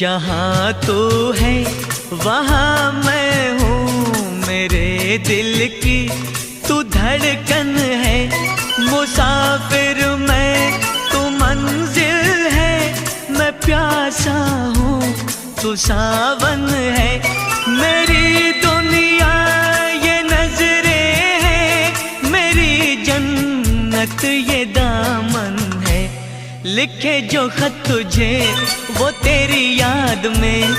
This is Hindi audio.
जहाँ तू है वहाँ मैं हूँ, मेरे दिल की तू धड़कन है। मुसाफिर मैं तू मंजिल है, मैं प्यासा हूँ तू सावन है। मेरी दुनिया ये नजरें है, मेरी जन्नत ये दामन है। लिखे जो खत तुझे वो तेरी याद में,